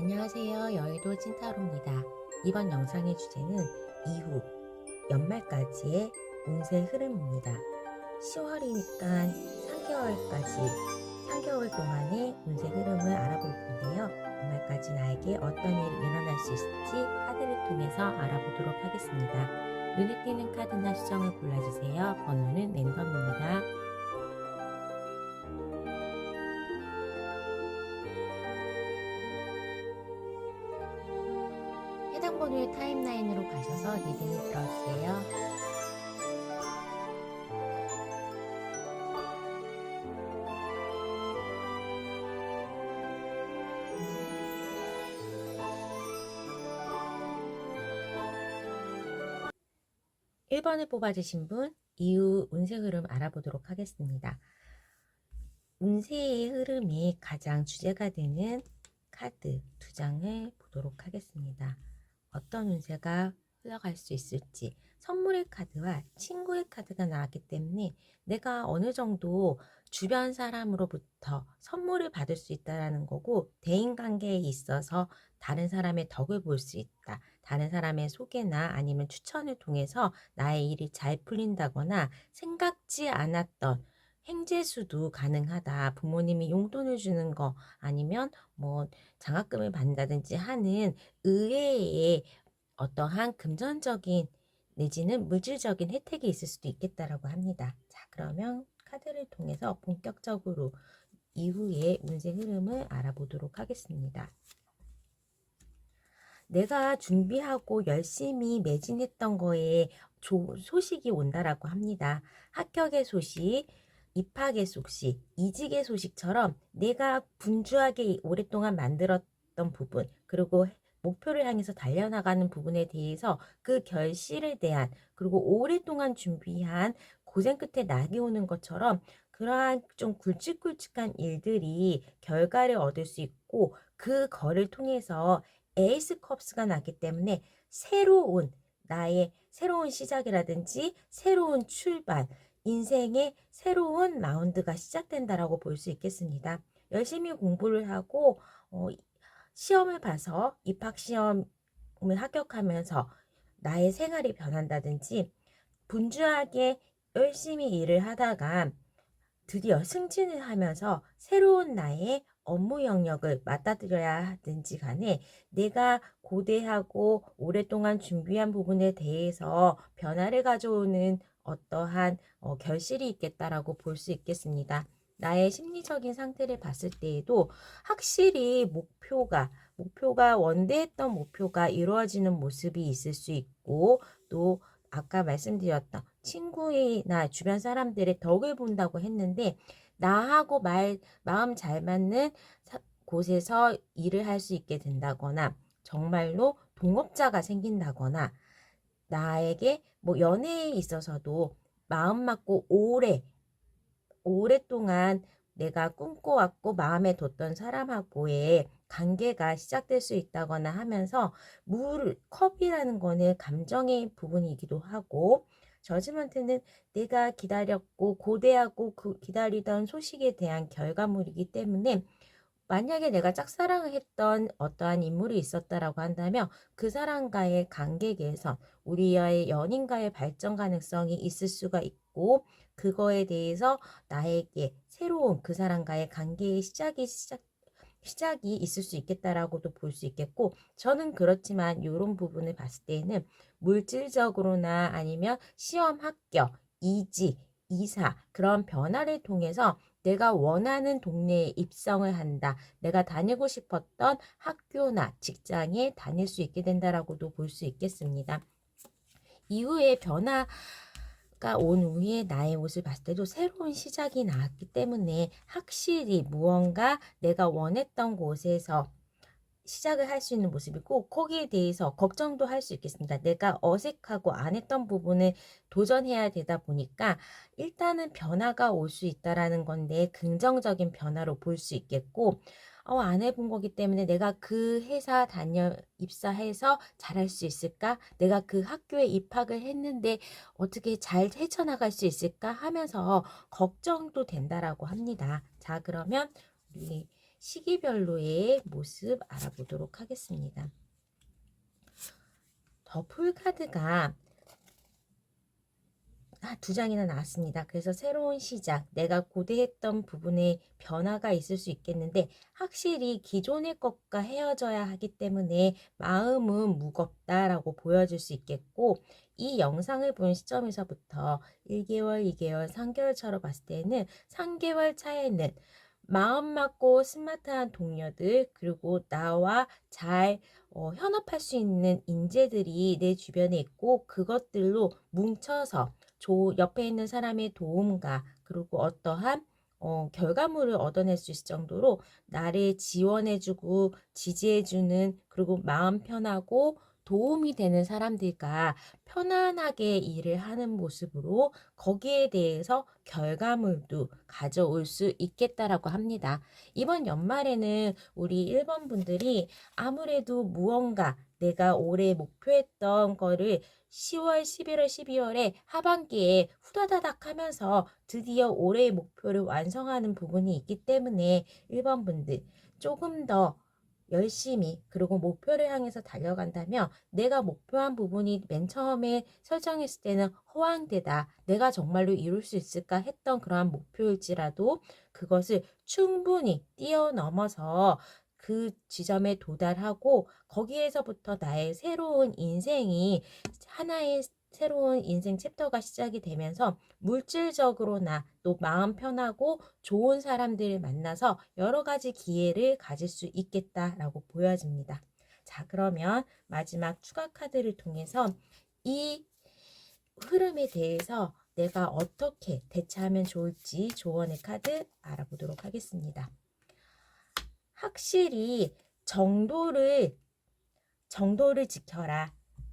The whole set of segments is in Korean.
안녕하세요. 여의도 찐타로입니다. 이번 영상의 주제는 이후 연말까지의 운세 흐름입니다. 10월이니까 3개월 동안의 운세 흐름을 알아볼 텐데요. 연말까지 나에게 어떤 일이 일어날 수 있을지 카드를 통해서 알아보도록 하겠습니다. 눈에 띄는 카드나 수정을 골라주세요. 번호는 랜덤입니다. 해당 번호의 타임라인으로 가셔서 리딩을 들어주세요. 1번을 뽑아주신 분, 이후 운세 흐름 알아보도록 하겠습니다. 운세의 흐름이 가장 주제가 되는 카드 2장을 보도록 하겠습니다. 어떤 운세가 흘러갈 수 있을지. 선물의 카드와 친구의 카드가 나왔기 때문에 내가 어느 정도 주변 사람으로부터 선물을 받을 수 있다는 거고, 대인관계에 있어서 다른 사람의 덕을 볼 수 있다. 다른 사람의 소개나 아니면 추천을 통해서 나의 일이 잘 풀린다거나 생각지 않았던 행재수도 가능하다. 부모님이 용돈을 주는 거 아니면 뭐 장학금을 받는다든지 하는 의외의 어떠한 금전적인 내지는 물질적인 혜택이 있을 수도 있겠다라고 합니다. 자, 그러면 카드를 통해서 본격적으로 이후의 운세 흐름을 알아보도록 하겠습니다. 내가 준비하고 열심히 매진했던 거에 소식이 온다라고 합니다. 합격의 소식, 입학의 소식, 이직의 소식처럼 내가 분주하게 오랫동안 만들었던 부분, 그리고 목표를 향해서 달려나가는 부분에 대해서 그 결실에 대한, 그리고 오랫동안 준비한 고생 끝에 낙이 오는 것처럼 그러한 좀 굵직굵직한 일들이 결과를 얻을 수 있고, 그 거를 통해서 에이스 컵스가 났기 때문에 나의 새로운 시작이라든지 새로운 출발, 인생의 새로운 라운드가 시작된다라고 볼 수 있겠습니다. 열심히 공부를 하고 시험을 봐서 입학시험을 합격하면서 나의 생활이 변한다든지, 분주하게 열심히 일을 하다가 드디어 승진을 하면서 새로운 나의 업무 영역을 맞닥뜨려야 하든지 간에 내가 고대하고 오랫동안 준비한 부분에 대해서 변화를 가져오는 어떠한 결실이 있겠다라고 볼 수 있겠습니다. 나의 심리적인 상태를 봤을 때에도 확실히 목표가 원대했던 목표가 이루어지는 모습이 있을 수 있고, 또 아까 말씀드렸던 친구나 주변 사람들의 덕을 본다고 했는데, 나하고 마음 잘 맞는 곳에서 일을 할 수 있게 된다거나, 정말로 동업자가 생긴다거나, 나에게 뭐 연애에 있어서도 마음 맞고 오랫동안 내가 꿈꿔왔고 마음에 뒀던 사람하고의 관계가 시작될 수 있다거나 하면서, 컵이라는 거는 감정의 부분이기도 하고, 저지먼트는 내가 기다렸고 고대하고 기다리던 소식에 대한 결과물이기 때문에, 만약에 내가 짝사랑을 했던 어떠한 인물이 있었다라고 한다면 그 사람과의 관계 개선, 우리의 연인과의 발전 가능성이 있을 수가 있고, 그거에 대해서 나에게 새로운 그 사람과의 관계의 시작이 있을 수 있겠다라고도 볼 수 있겠고, 저는 그렇지만 이런 부분을 봤을 때는 물질적으로나 아니면 시험 합격, 이직, 이사, 그런 변화를 통해서 내가 원하는 동네에 입성을 한다. 내가 다니고 싶었던 학교나 직장에 다닐 수 있게 된다라고도 볼 수 있겠습니다. 이후에 변화가 온 후에 나의 모습을 봤을 때도 새로운 시작이 나왔기 때문에 확실히 무언가 내가 원했던 곳에서 시작을 할 수 있는 모습이고, 거기에 대해서 걱정도 할 수 있겠습니다. 내가 어색하고 안 했던 부분을 도전해야 되다 보니까 일단은 변화가 올 수 있다라는 건데, 긍정적인 변화로 볼 수 있겠고, 안 해본 거기 때문에 내가 그 회사 입사해서 잘할 수 있을까? 내가 그 학교에 입학을 했는데 어떻게 잘 헤쳐나갈 수 있을까? 하면서 걱정도 된다라고 합니다. 자, 그러면 우리 시기별로의 모습 알아보도록 하겠습니다. 더 풀 카드가 두 장이나 나왔습니다. 그래서 새로운 시작, 내가 고대했던 부분에 변화가 있을 수 있겠는데 확실히 기존의 것과 헤어져야 하기 때문에 마음은 무겁다라고 보여줄 수 있겠고, 이 영상을 본 시점에서부터 1개월, 2개월, 3개월처럼 봤을 때는 3개월 차에는 마음 맞고 스마트한 동료들, 그리고 나와 잘 현업할 수 있는 인재들이 내 주변에 있고, 그것들로 뭉쳐서 옆에 있는 사람의 도움과 그리고 어떠한 결과물을 얻어낼 수 있을 정도로 나를 지원해주고 지지해주는, 그리고 마음 편하고 도움이 되는 사람들과 편안하게 일을 하는 모습으로 거기에 대해서 결과물도 가져올 수 있겠다라고 합니다. 이번 연말에는 우리 1번 분들이 아무래도 무언가 내가 올해 목표했던 거를 10월, 11월, 12월에 하반기에 후다다닥 하면서 드디어 올해의 목표를 완성하는 부분이 있기 때문에 1번 분들 조금 더 열심히, 그리고 목표를 향해서 달려간다면 내가 목표한 부분이 맨 처음에 설정했을 때는 허황되다, 내가 정말로 이룰 수 있을까 했던 그러한 목표일지라도 그것을 충분히 뛰어넘어서 그 지점에 도달하고 거기에서부터 나의 새로운 인생이, 하나의 새로운 인생 챕터가 시작이 되면서 물질적으로나 또 마음 편하고 좋은 사람들을 만나서 여러 가지 기회를 가질 수 있겠다라고 보여집니다. 자, 그러면 마지막 추가 카드를 통해서 이 흐름에 대해서 내가 어떻게 대처하면 좋을지 조언의 카드 알아보도록 하겠습니다. 확실히 정도를 지켜라.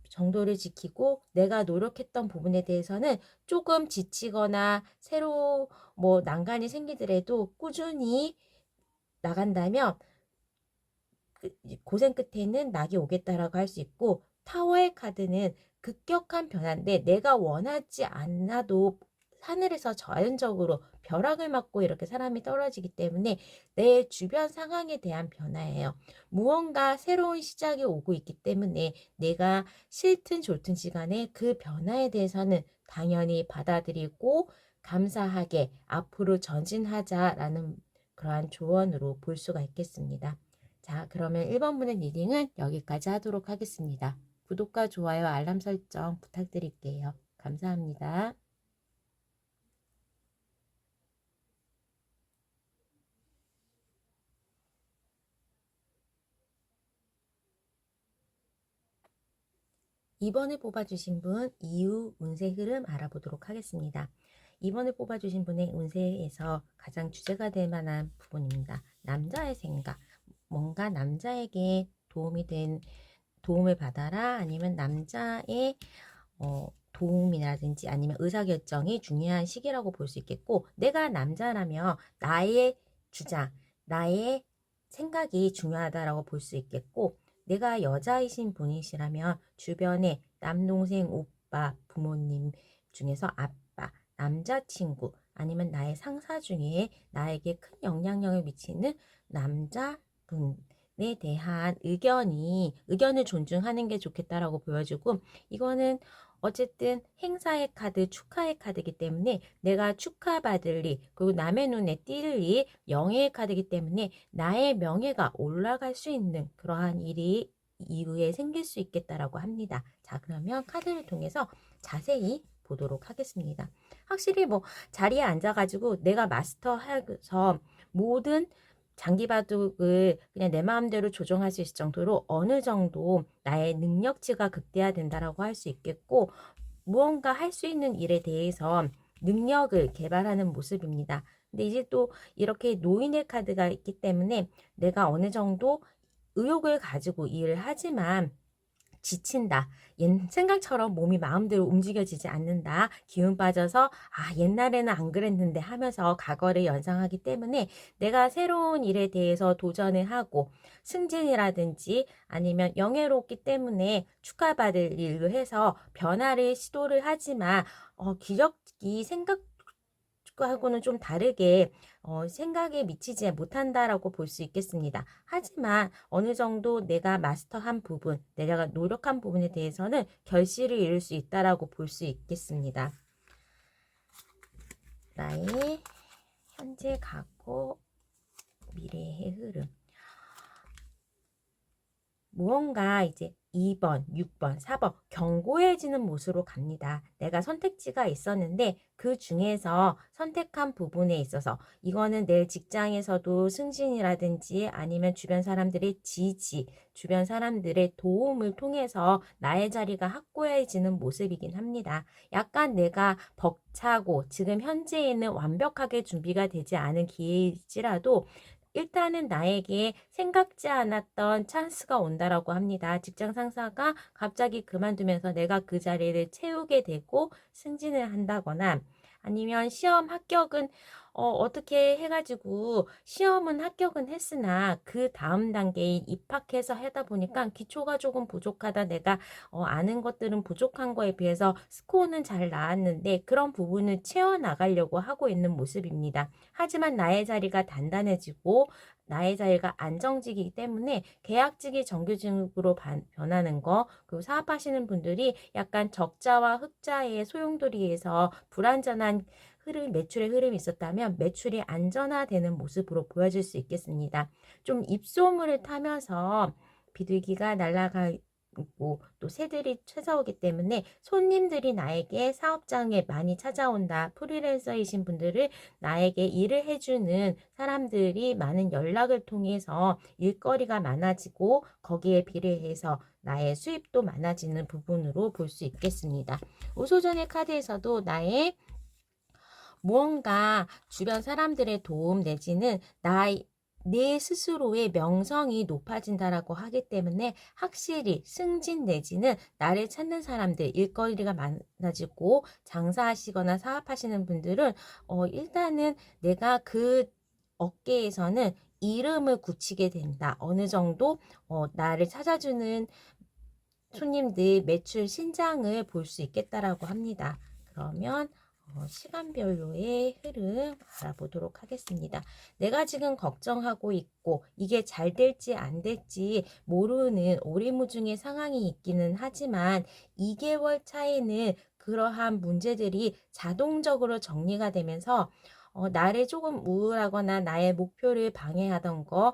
정도를 지키고 내가 노력했던 부분에 대해서는 조금 지치거나 새로 난간이 생기더라도 꾸준히 나간다면 고생 끝에는 낙이 오겠다라고 할 수 있고, 타워의 카드는 급격한 변화인데 내가 원하지 않아도 하늘에서 자연적으로 벼락을 맞고 이렇게 사람이 떨어지기 때문에 내 주변 상황에 대한 변화예요. 무언가 새로운 시작이 오고 있기 때문에 내가 싫든 좋든 시간에 그 변화에 대해서는 당연히 받아들이고 감사하게 앞으로 전진하자라는 그러한 조언으로 볼 수가 있겠습니다. 자, 그러면 1번 분의 리딩은 여기까지 하도록 하겠습니다. 구독과 좋아요, 알람 설정 부탁드릴게요. 감사합니다. 이번에 뽑아주신 분 이후 운세 흐름 알아보도록 하겠습니다. 이번에 뽑아주신 분의 운세에서 가장 주제가 될 만한 부분입니다. 남자의 생각, 뭔가 남자에게 도움을 받아라, 아니면 남자의 도움이라든지 아니면 의사결정이 중요한 시기라고 볼 수 있겠고, 내가 남자라면 나의 주장, 나의 생각이 중요하다라고 볼 수 있겠고, 내가 여자이신 분이시라면 주변에 남동생, 오빠, 부모님 중에서 아빠, 남자친구, 아니면 나의 상사 중에 나에게 큰 영향력을 미치는 남자분에 대한 의견을 존중하는 게 좋겠다라고 보여주고, 이거는 어쨌든 행사의 카드, 축하의 카드이기 때문에 내가 축하받을 일, 그리고 남의 눈에 띌 일, 명예의 카드이기 때문에 나의 명예가 올라갈 수 있는 그러한 일이 이후에 생길 수 있겠다라고 합니다. 자, 그러면 카드를 통해서 자세히 보도록 하겠습니다. 확실히 자리에 앉아가지고 내가 마스터해서 모든 장기바둑을 그냥 내 마음대로 조정할 수 있을 정도로 어느 정도 나의 능력치가 극대화된다라고 할 수 있겠고, 무언가 할 수 있는 일에 대해서 능력을 개발하는 모습입니다. 근데 이제 또 이렇게 노인의 카드가 있기 때문에 내가 어느 정도 의욕을 가지고 일을 하지만 지친다. 생각처럼 몸이 마음대로 움직여지지 않는다. 기운 빠져서 옛날에는 안 그랬는데 하면서 과거를 연상하기 때문에 내가 새로운 일에 대해서 도전을 하고 승진이라든지 아니면 영예롭기 때문에 축하받을 일로 해서 변화를 시도를 하지만 기력이 생각하고는 좀 다르게 생각에 미치지 못한다라고 볼 수 있겠습니다. 하지만 어느 정도 내가 마스터한 부분, 내가 노력한 부분에 대해서는 결실을 이룰 수 있다라고 볼 수 있겠습니다. 나의 현재, 과거, 미래의 흐름. 무언가 이제 2번, 6번, 4번 견고해지는 모습으로 갑니다. 내가 선택지가 있었는데 그 중에서 선택한 부분에 있어서 이거는 내 직장에서도 승진이라든지 아니면 주변 사람들의 지지, 주변 사람들의 도움을 통해서 나의 자리가 확고해지는 모습이긴 합니다. 약간 내가 벅차고 지금 현재에는 완벽하게 준비가 되지 않은 기회일지라도 일단은 나에게 생각지 않았던 찬스가 온다라고 합니다. 직장 상사가 갑자기 그만두면서 내가 그 자리를 채우게 되고 승진을 한다거나 아니면 시험 합격은 어떻게 해가지고 시험은 합격은 했으나 그 다음 단계에 입학해서 하다 보니까 기초가 조금 부족하다. 내가 아는 것들은 부족한 거에 비해서 스코어는 잘 나왔는데 그런 부분을 채워나가려고 하고 있는 모습입니다. 하지만 나의 자리가 단단해지고 나의 자리가 안정적이기 때문에 계약직이 정규직으로 변하는 거, 그리고 사업하시는 분들이 약간 적자와 흑자의 소용돌이에서 불안전한 매출의 흐름이 있었다면 매출이 안전화되는 모습으로 보여질 수 있겠습니다. 좀 입소문을 타면서 비둘기가 날아가고 또 새들이 찾아오기 때문에 손님들이 나에게 사업장에 많이 찾아온다. 프리랜서이신 분들을 나에게 일을 해주는 사람들이 많은 연락을 통해서 일거리가 많아지고 거기에 비례해서 나의 수입도 많아지는 부분으로 볼 수 있겠습니다. 오소전의 카드에서도 나의 무언가 주변 사람들의 도움 내지는 내 스스로의 명성이 높아진다라고 하기 때문에 확실히 승진 내지는 나를 찾는 사람들, 일거리가 많아지고 장사하시거나 사업하시는 분들은 일단은 내가 그 업계에서는 이름을 굳히게 된다. 어느 정도 나를 찾아주는 손님들 매출 신장을 볼 수 있겠다라고 합니다. 그러면 시간별로의 흐름 알아보도록 하겠습니다. 내가 지금 걱정하고 있고 이게 잘 될지 안 될지 모르는 오리무중의 상황이 있기는 하지만 2개월 차에는 그러한 문제들이 자동적으로 정리가 되면서 나를 조금 우울하거나 나의 목표를 방해하던 거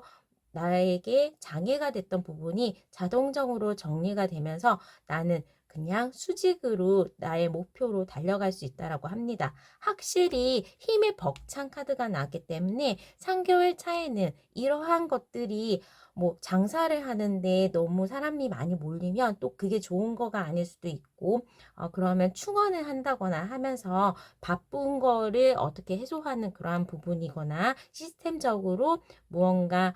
나에게 장애가 됐던 부분이 자동적으로 정리가 되면서 나는 그냥 수직으로 나의 목표로 달려갈 수 있다라고 합니다. 확실히 힘의 벅찬 카드가 나왔기 때문에 3개월 차에는 이러한 것들이 뭐 장사를 하는데 너무 사람이 많이 몰리면 또 그게 좋은 거가 아닐 수도 있고 그러면 충원을 한다거나 하면서 바쁜 거를 어떻게 해소하는 그러한 부분이거나 시스템적으로 무언가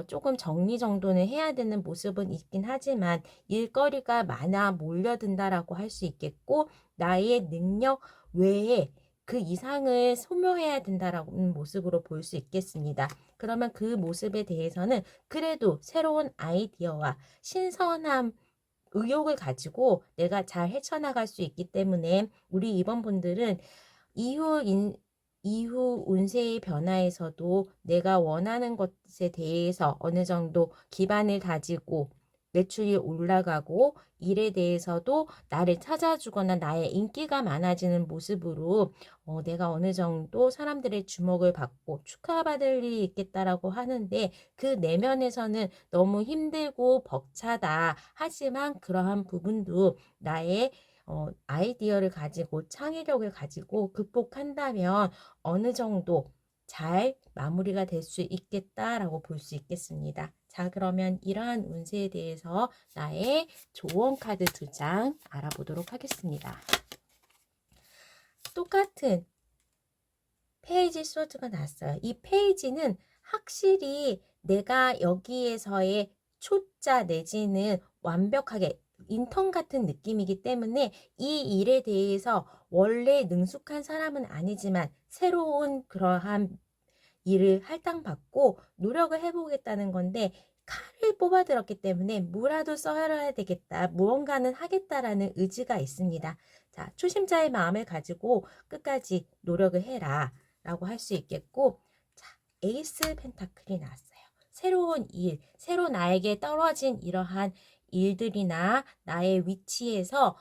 조금 정리정돈을 해야 되는 모습은 있긴 하지만 일거리가 많아 몰려든다라고 할 수 있겠고 나의 능력 외에 그 이상을 소모해야 된다라는 모습으로 볼 수 있겠습니다. 그러면 그 모습에 대해서는 그래도 새로운 아이디어와 신선함 의욕을 가지고 내가 잘 헤쳐나갈 수 있기 때문에 우리 이번분들은 이후 이후 운세의 변화에서도 내가 원하는 것에 대해서 어느 정도 기반을 다지고 매출이 올라가고 일에 대해서도 나를 찾아주거나 나의 인기가 많아지는 모습으로 내가 어느 정도 사람들의 주목을 받고 축하받을 일이 있겠다라고 하는데 그 내면에서는 너무 힘들고 벅차다. 하지만 그러한 부분도 나의 아이디어를 가지고 창의력을 가지고 극복한다면 어느 정도 잘 마무리가 될 수 있겠다라고 볼 수 있겠습니다. 자, 그러면 이러한 운세에 대해서 나의 조언 카드 2장 알아보도록 하겠습니다. 똑같은 페이지 소드가 났어요. 이 페이지는 확실히 내가 여기에서의 초자 내지는 완벽하게 인턴 같은 느낌이기 때문에 이 일에 대해서 원래 능숙한 사람은 아니지만 새로운 그러한 일을 할당받고 노력을 해보겠다는 건데 칼을 뽑아들었기 때문에 뭐라도 써야 되겠다, 무언가는 하겠다라는 의지가 있습니다. 자, 초심자의 마음을 가지고 끝까지 노력을 해라 라고 할 수 있겠고, 자, 에이스 펜타클이 나왔어요. 새로운 일, 새로 나에게 떨어진 이러한 일들이나 나의 위치에서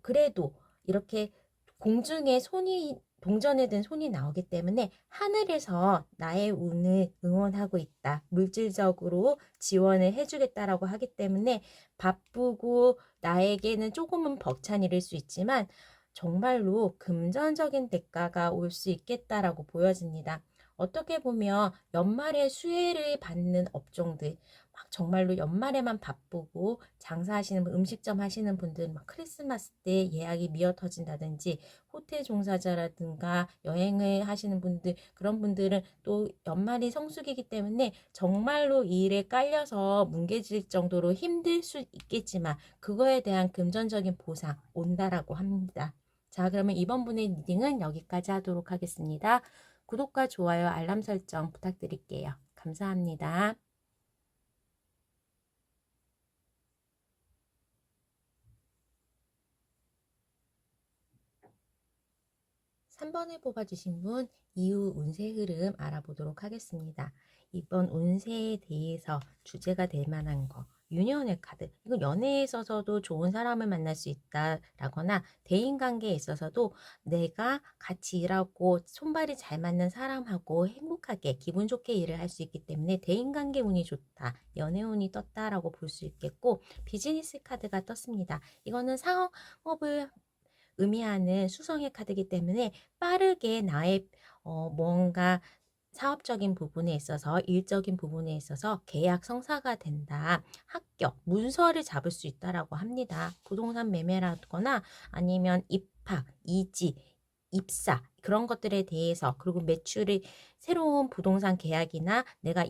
그래도 이렇게 공중에 손이 동전에 든 손이 나오기 때문에 하늘에서 나의 운을 응원하고 있다. 물질적으로 지원을 해주겠다라고 하기 때문에 바쁘고 나에게는 조금은 벅찬 일일 수 있지만 정말로 금전적인 대가가 올 수 있겠다라고 보여집니다. 어떻게 보면 연말에 수혜를 받는 업종들, 막 정말로 연말에만 바쁘고 장사하시는 음식점 하시는 분들 막 크리스마스 때 예약이 미어 터진다든지 호텔 종사자라든가 여행을 하시는 분들 그런 분들은 또 연말이 성수기이기 때문에 정말로 이 일에 깔려서 뭉개질 정도로 힘들 수 있겠지만 그거에 대한 금전적인 보상 온다라고 합니다. 자, 그러면 이번 분의 리딩은 여기까지 하도록 하겠습니다. 구독과 좋아요, 알람 설정 부탁드릴게요. 감사합니다. 3번을 뽑아주신 분 이후 운세 흐름 알아보도록 하겠습니다. 이번 운세에 대해서 주제가 될 만한 거 유년의 카드, 이건 연애에 있어서도 좋은 사람을 만날 수 있다라거나 대인관계에 있어서도 내가 같이 일하고 손발이 잘 맞는 사람하고 행복하게 기분 좋게 일을 할 수 있기 때문에 대인관계 운이 좋다, 연애운이 떴다라고 볼 수 있겠고, 비즈니스 카드가 떴습니다. 이거는 상업을 의미하는 수성의 카드이기 때문에 빠르게 나의 뭔가 사업적인 부분에 있어서 일적인 부분에 있어서 계약 성사가 된다. 합격, 문서를 잡을 수 있다라고 합니다. 부동산 매매라거나 아니면 입학, 이직, 입사 그런 것들에 대해서, 그리고 매출이 새로운 부동산 계약이나 내가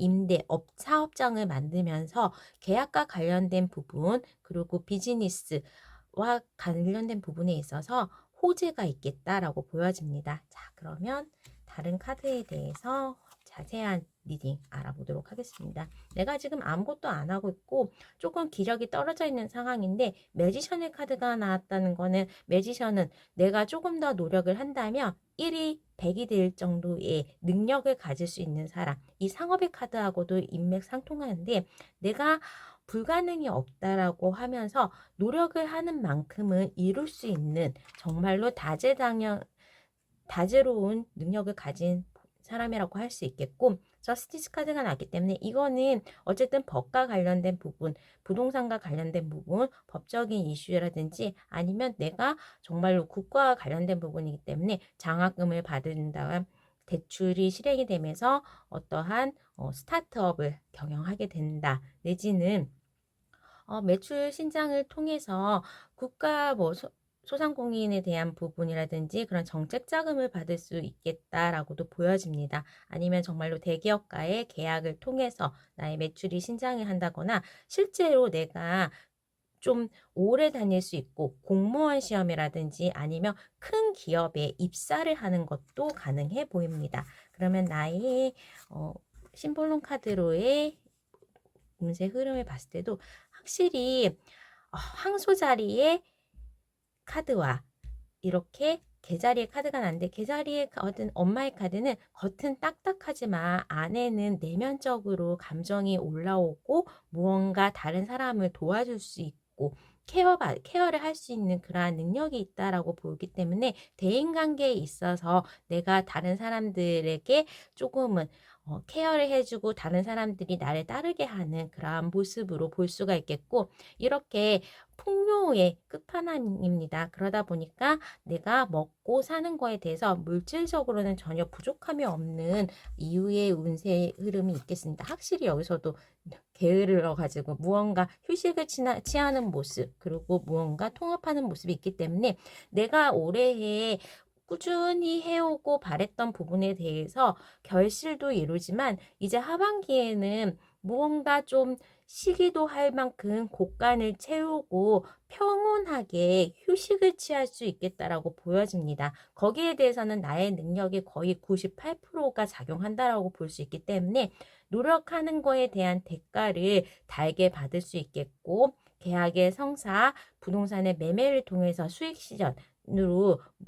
사업장을 만들면서 계약과 관련된 부분, 그리고 비즈니스와 관련된 부분에 있어서 호재가 있겠다라고 보여집니다. 자, 그러면 다른 카드에 대해서 자세한 리딩 알아보도록 하겠습니다. 내가 지금 아무것도 안 하고 있고 조금 기력이 떨어져 있는 상황인데 매지션의 카드가 나왔다는 거는, 매지션은 내가 조금 더 노력을 한다면 1위 100이 될 정도의 능력을 가질 수 있는 사람, 이 상업의 카드하고도 인맥상통하는데 내가 불가능이 없다라고 하면서 노력을 하는 만큼은 이룰 수 있는 정말로 다재로운 능력을 가진 사람이라고 할 수 있겠고, 저스티스 카드가 나왔기 때문에 이거는 어쨌든 법과 관련된 부분, 부동산과 관련된 부분, 법적인 이슈라든지 아니면 내가 정말로 국가와 관련된 부분이기 때문에 장학금을 받은다면 대출이 실행이 되면서 어떠한 스타트업을 경영하게 된다. 내지는 매출 신장을 통해서 국가 소상공인에 대한 부분이라든지 그런 정책 자금을 받을 수 있겠다라고도 보여집니다. 아니면 정말로 대기업과의 계약을 통해서 나의 매출이 신장을 한다거나 실제로 내가 좀 오래 다닐 수 있고 공무원 시험이라든지 아니면 큰 기업에 입사를 하는 것도 가능해 보입니다. 그러면 나의 심볼론 카드로의 운세 흐름을 봤을 때도 확실히 황소 자리의 카드와 이렇게 개자리의 카드가 나는데, 개자리의 얻은 엄마의 카드는 겉은 딱딱하지만 안에는 내면적으로 감정이 올라오고 무언가 다른 사람을 도와줄 수 있고 케어를 할 수 있는 그러한 능력이 있다라고 보기 때문에 대인관계에 있어서 내가 다른 사람들에게 조금은 케어를 해주고 다른 사람들이 나를 따르게 하는 그러한 모습으로 볼 수가 있겠고, 이렇게 풍요의 끝판왕입니다. 그러다 보니까 내가 먹고 사는 거에 대해서 물질적으로는 전혀 부족함이 없는 이후의 운세 흐름이 있겠습니다. 확실히 여기서도 게으르러 가지고 무언가 휴식을 취하는 모습, 그리고 무언가 통합하는 모습이 있기 때문에 내가 올해에 꾸준히 해오고 바랬던 부분에 대해서 결실도 이루지만 이제 하반기에는 무언가 좀 쉬기도 할 만큼 곳간을 채우고 평온하게 휴식을 취할 수 있겠다라고 보여집니다. 거기에 대해서는 나의 능력이 거의 98%가 작용한다라고 볼 수 있기 때문에 노력하는 거에 대한 대가를 달게 받을 수 있겠고, 계약의 성사, 부동산의 매매를 통해서 수익 실현,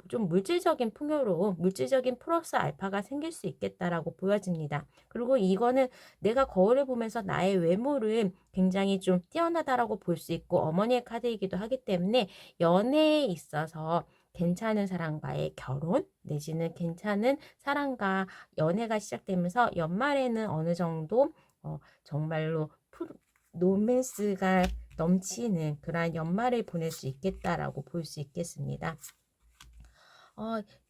좀 물질적인 풍요로움, 물질적인 플러스 알파가 생길 수 있겠다라고 보여집니다. 그리고 이거는 내가 거울을 보면서 나의 외모를 굉장히 좀 뛰어나다라고 볼 수 있고 어머니의 카드이기도 하기 때문에 연애에 있어서 괜찮은 사람과의 결혼 내지는 괜찮은 사람과 연애가 시작되면서 연말에는 어느 정도 정말로 로맨스가 넘치는 그러한 연말을 보낼 수 있겠다라고 볼 수 있겠습니다.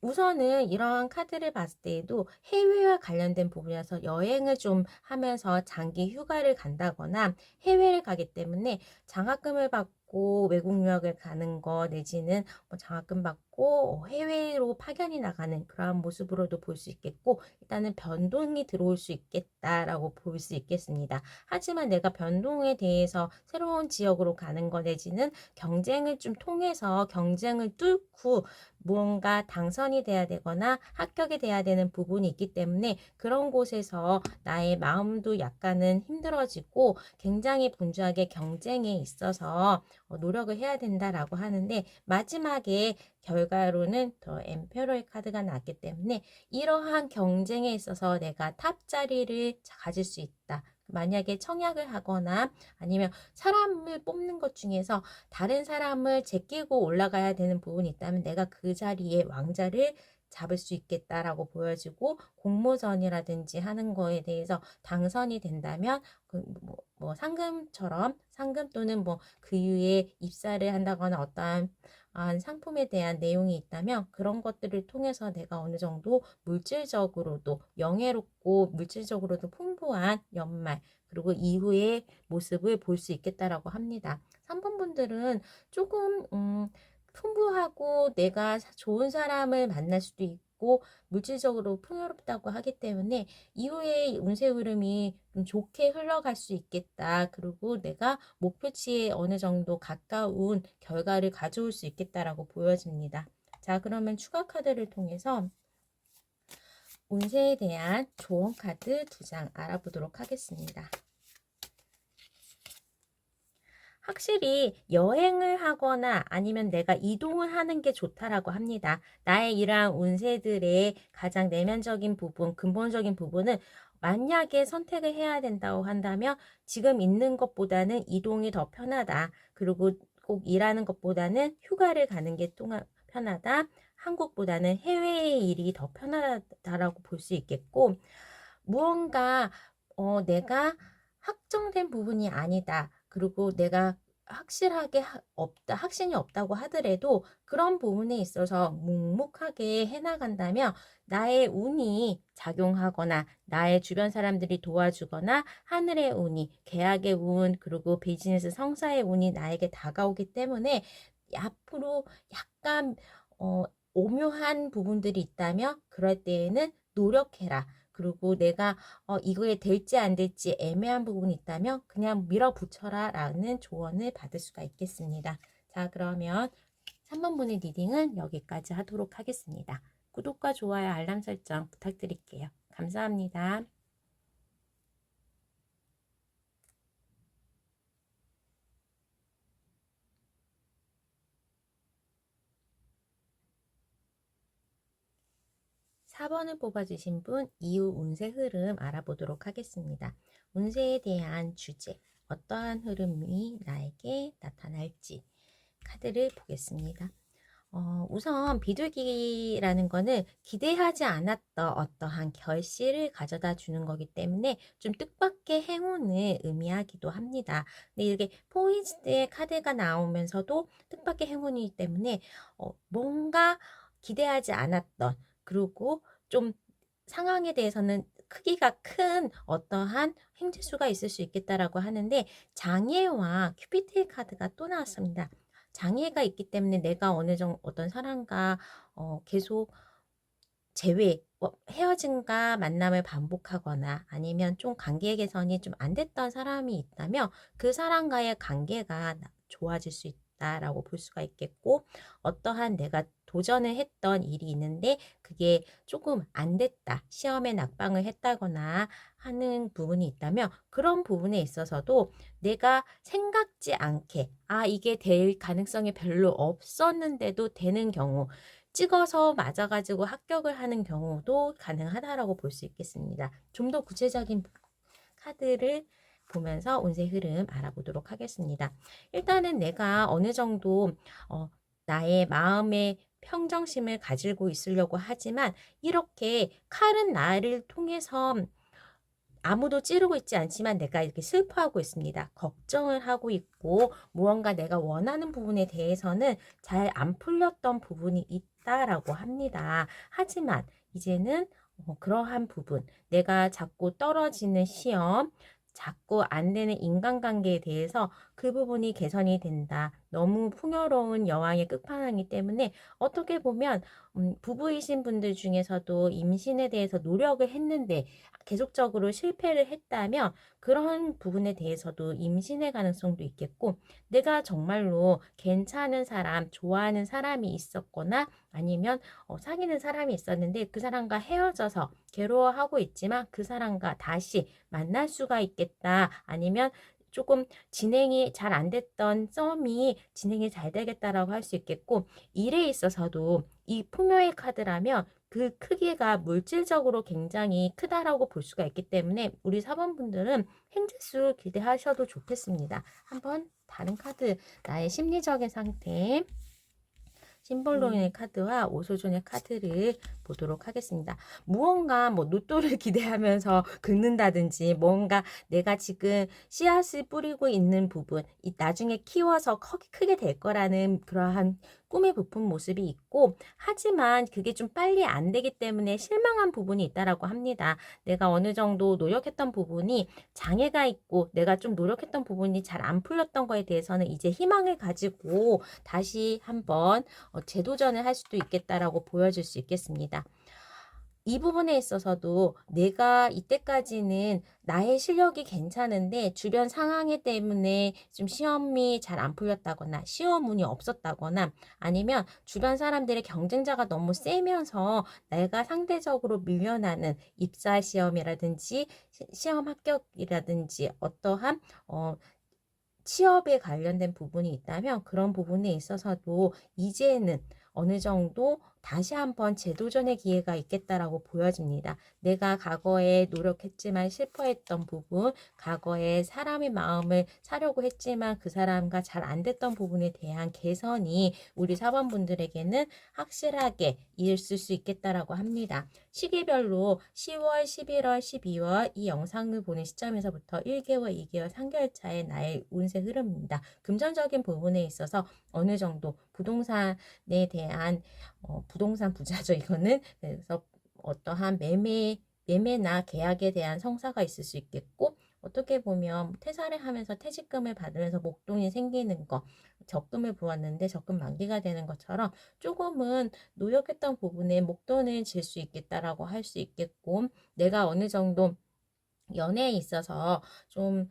우선은 이러한 카드를 봤을 때에도 해외와 관련된 부분이라서 여행을 좀 하면서 장기 휴가를 간다거나 해외를 가기 때문에 장학금을 받고 외국 유학을 가는 거 내지는 장학금 받고 해외로 파견이 나가는 그러한 모습으로도 볼 수 있겠고 일단은 변동이 들어올 수 있겠다라고 볼 수 있겠습니다. 하지만 내가 변동에 대해서 새로운 지역으로 가는 거 내지는 경쟁을 좀 통해서 경쟁을 뚫고 무언가 당선이 돼야 되거나 합격이 돼야 되는 부분이 있기 때문에 그런 곳에서 나의 마음도 약간은 힘들어지고 굉장히 분주하게 경쟁에 있어서 노력을 해야 된다라고 하는데 마지막에 결과로는 더 엠페러의 카드가 나왔기 때문에 이러한 경쟁에 있어서 내가 탑 자리를 가질 수 있다. 만약에 청약을 하거나 아니면 사람을 뽑는 것 중에서 다른 사람을 제끼고 올라가야 되는 부분이 있다면 내가 그 자리에 왕자를 잡을 수 있겠다라고 보여지고 공모전이라든지 하는 거에 대해서 당선이 된다면 상금처럼 상금 또는 그 이후에 입사를 한다거나 어떠한 상품에 대한 내용이 있다면 그런 것들을 통해서 내가 어느 정도 물질적으로도 영예롭고 물질적으로도 풍부한 연말 그리고 이후의 모습을 볼 수 있겠다라고 합니다. 3번 분들은 조금 풍부하고 내가 좋은 사람을 만날 수도 있고 물질적으로 풍요롭다고 하기 때문에 이후에 운세 흐름이 좀 좋게 흘러갈 수 있겠다. 그리고 내가 목표치에 어느 정도 가까운 결과를 가져올 수 있겠다라고 보여집니다. 자, 그러면 추가 카드를 통해서 운세에 대한 조언 카드 2장 알아보도록 하겠습니다. 확실히 여행을 하거나 아니면 내가 이동을 하는 게 좋다라고 합니다. 나의 이러한 운세들의 가장 내면적인 부분, 근본적인 부분은 만약에 선택을 해야 된다고 한다면 지금 있는 것보다는 이동이 더 편하다. 그리고 꼭 일하는 것보다는 휴가를 가는 게 편하다. 한국보다는 해외의 일이 더 편하다라고 볼 수 있겠고 무언가 내가 확정된 부분이 아니다. 그리고 내가 확실하게 확신이 없다고 하더라도 그런 부분에 있어서 묵묵하게 해나간다면 나의 운이 작용하거나 나의 주변 사람들이 도와주거나 하늘의 운이 계약의 운 그리고 비즈니스 성사의 운이 나에게 다가오기 때문에 앞으로 약간 오묘한 부분들이 있다면 그럴 때에는 노력해라. 그리고 내가 이거에 될지 안 될지 애매한 부분이 있다면 그냥 밀어붙여라 라는 조언을 받을 수가 있겠습니다. 자, 그러면 3번 분의 리딩은 여기까지 하도록 하겠습니다. 구독과 좋아요, 알람 설정 부탁드릴게요. 감사합니다. 4번을 뽑아주신 분 이후 운세 흐름 알아보도록 하겠습니다. 운세에 대한 주제, 어떠한 흐름이 나에게 나타날지 카드를 보겠습니다. 우선 비둘기라는 거는 기대하지 않았던 어떠한 결실을 가져다 주는 거기 때문에 좀 뜻밖의 행운을 의미하기도 합니다. 근데 이렇게 포이즈드의 카드가 나오면서도 뜻밖의 행운이기 때문에 뭔가 기대하지 않았던 그리고 좀 상황에 대해서는 크기가 큰 어떠한 행재수가 있을 수 있겠다라고 하는데 장애와 큐피트의 카드가 또 나왔습니다. 장애가 있기 때문에 내가 어느 정도 어떤 사람과 계속 헤어짐과 만남을 반복하거나 아니면 좀 관계 개선이 좀 안 됐던 사람이 있다면 그 사람과의 관계가 좋아질 수 있다라고 볼 수가 있겠고 어떠한 내가 도전을 했던 일이 있는데 그게 조금 안 됐다. 시험에 낙방을 했다거나 하는 부분이 있다면 그런 부분에 있어서도 내가 생각지 않게 이게 될 가능성이 별로 없었는데도 되는 경우 찍어서 맞아가지고 합격을 하는 경우도 가능하다라고 볼 수 있겠습니다. 좀 더 구체적인 카드를 보면서 운세 흐름 알아보도록 하겠습니다. 일단은 내가 어느 정도 나의 마음의 평정심을 가지고 있으려고 하지만 이렇게 칼은 나를 통해서 아무도 찌르고 있지 않지만 내가 이렇게 슬퍼하고 있습니다. 걱정을 하고 있고 무언가 내가 원하는 부분에 대해서는 잘 안 풀렸던 부분이 있다라고 합니다. 하지만 이제는 그러한 부분, 내가 자꾸 떨어지는 시험, 자꾸 안 되는 인간관계에 대해서 그 부분이 개선이 된다. 너무 풍요로운 여왕의 끝판왕이기 때문에 어떻게 보면 부부이신 분들 중에서도 임신에 대해서 노력을 했는데 계속적으로 실패를 했다면 그런 부분에 대해서도 임신의 가능성도 있겠고 내가 정말로 괜찮은 사람, 좋아하는 사람이 있었거나 아니면 사귀는 사람이 있었는데 그 사람과 헤어져서 괴로워하고 있지만 그 사람과 다시 만날 수가 있겠다. 아니면 조금 진행이 잘 안 됐던 썸이 진행이 잘 되겠다라고 할 수 있겠고 일에 있어서도 이 풍요의 카드라면 그 크기가 물질적으로 굉장히 크다라고 볼 수가 있기 때문에 우리 사번분들은 행재수 기대하셔도 좋겠습니다. 한번 다른 카드, 나의 심리적인 상태, 심볼론의 카드와 오소존의 카드를 보도록 하겠습니다. 무언가 로또를 기대하면서 긁는다든지 뭔가 내가 지금 씨앗을 뿌리고 있는 부분 나중에 키워서 크게 될 거라는 그러한 꿈에 부푼 모습이 있고 하지만 그게 좀 빨리 안 되기 때문에 실망한 부분이 있다라고 합니다. 내가 어느 정도 노력했던 부분이 장애가 있고 내가 좀 노력했던 부분이 잘 안 풀렸던 거에 대해서는 이제 희망을 가지고 다시 한번 재도전을 할 수도 있겠다라고 보여줄 수 있겠습니다. 이 부분에 있어서도 내가 이때까지는 나의 실력이 괜찮은데 주변 상황에 때문에 좀 시험이 잘 안 풀렸다거나 시험 운이 없었다거나 아니면 주변 사람들의 경쟁자가 너무 세면서 내가 상대적으로 밀려나는 입사 시험이라든지 시험 합격이라든지 어떠한 취업에 관련된 부분이 있다면 그런 부분에 있어서도 이제는 어느 정도 다시 한번 재도전의 기회가 있겠다라고 보여집니다. 내가 과거에 노력했지만 실패했던 부분, 과거에 사람의 마음을 사려고 했지만 그 사람과 잘 안 됐던 부분에 대한 개선이 우리 사번분들에게는 확실하게 있을 수 있겠다라고 합니다. 시기별로 10월, 11월, 12월 이 영상을 보는 시점에서부터 1개월, 2개월, 3개월 차의 나의 운세 흐름입니다. 금전적인 부분에 있어서 어느 정도 부동산에 대한 부동산 부자죠. 이거는 그래서 어떠한 매매나 계약에 대한 성사가 있을 수 있겠고 어떻게 보면 퇴사를 하면서 퇴직금을 받으면서 목돈이 생기는 거 적금을 부었는데 적금 만기가 되는 것처럼 조금은 노력했던 부분에 목돈을 질 수 있겠다라고 할 수 있겠고 내가 어느 정도 연애에 있어서 좀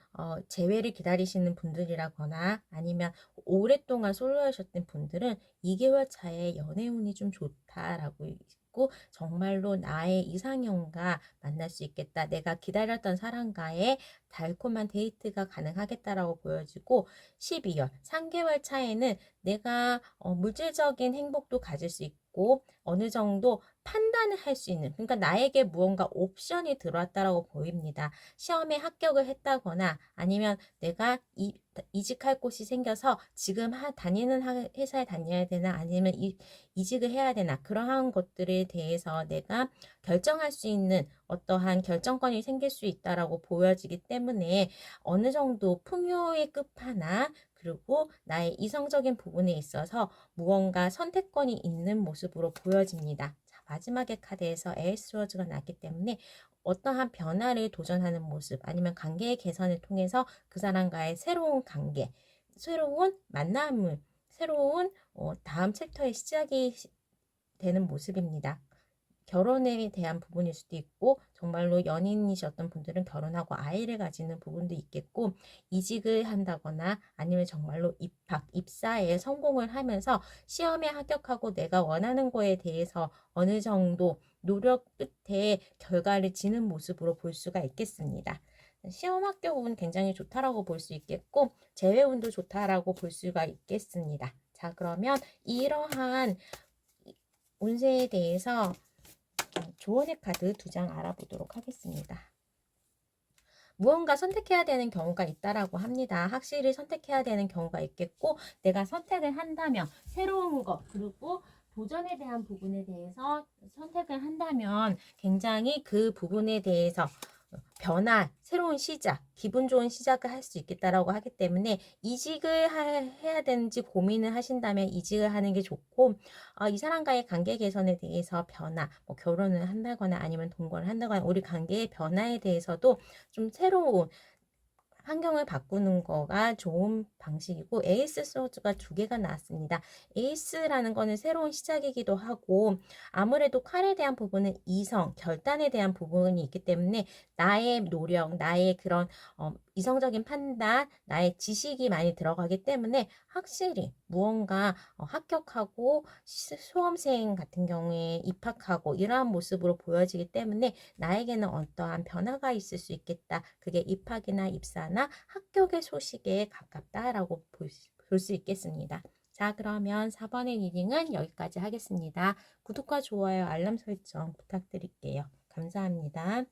재회를 기다리시는 분들이라거나 아니면 오랫동안 솔로하셨던 분들은 2개월 차에 연애운이 좀 좋다라고 있고 정말로 나의 이상형과 만날 수 있겠다. 내가 기다렸던 사람과의 달콤한 데이트가 가능하겠다라고 보여지고 12월 3개월 차에는 내가 물질적인 행복도 가질 수 있고 어느 정도 판단을 할 수 있는 그러니까 나에게 무언가 옵션이 들어왔다라고 보입니다. 시험에 합격을 했다거나 아니면 내가 이직할 곳이 생겨서 지금 다니는 회사에 다녀야 되나 아니면 이직을 해야 되나 그러한 것들에 대해서 내가 결정할 수 있는 어떠한 결정권이 생길 수 있다라고 보여지기 때문에 어느 정도 풍요의 끝판왕 그리고 나의 이성적인 부분에 있어서 무언가 선택권이 있는 모습으로 보여집니다. 자, 마지막의 카드에서 에이스 워즈가 났기 때문에 어떠한 변화를 도전하는 모습 아니면 관계의 개선을 통해서 그 사람과의 새로운 관계, 새로운 만남을, 새로운 다음 챕터의 시작이 되는 모습입니다. 결혼에 대한 부분일 수도 있고 정말로 연인이셨던 분들은 결혼하고 아이를 가지는 부분도 있겠고 이직을 한다거나 아니면 정말로 입학, 입사에 성공을 하면서 시험에 합격하고 내가 원하는 거에 대해서 어느 정도 노력 끝에 결과를 지는 모습으로 볼 수가 있겠습니다. 시험 합격은 굉장히 좋다라고 볼 수 있겠고 재회운도 좋다라고 볼 수가 있겠습니다. 자, 그러면 이러한 운세에 대해서 조언의 카드 2장 알아보도록 하겠습니다. 무언가 선택해야 되는 경우가 있다라고 합니다. 확실히 선택해야 되는 경우가 있겠고 내가 선택을 한다면 새로운 것 그리고 도전에 대한 부분에 대해서 선택을 한다면 굉장히 그 부분에 대해서 변화, 새로운 시작, 기분 좋은 시작을 할 수 있겠다라고 하기 때문에 이직을 해야 되는지 고민을 하신다면 이직을 하는 게 좋고 이 사람과의 관계 개선에 대해서 변화, 뭐 결혼을 한다거나 아니면 동거를 한다거나 우리 관계의 변화에 대해서도 좀 새로운 환경을 바꾸는 거가 좋은 방식이고 에이스 소드가 2개가 나왔습니다. 에이스라는 거는 새로운 시작이기도 하고 아무래도 칼에 대한 부분은 이성, 결단에 대한 부분이 있기 때문에 나의 노력, 나의 그런 이성적인 판단, 나의 지식이 많이 들어가기 때문에 확실히 무언가 합격하고 수험생 같은 경우에 입학하고 이러한 모습으로 보여지기 때문에 나에게는 어떠한 변화가 있을 수 있겠다. 그게 입학이나 입사나 합격의 소식에 가깝다라고 볼 수 있겠습니다. 자, 그러면 4번의 리딩은 여기까지 하겠습니다. 구독과 좋아요, 알람 설정 부탁드릴게요. 감사합니다.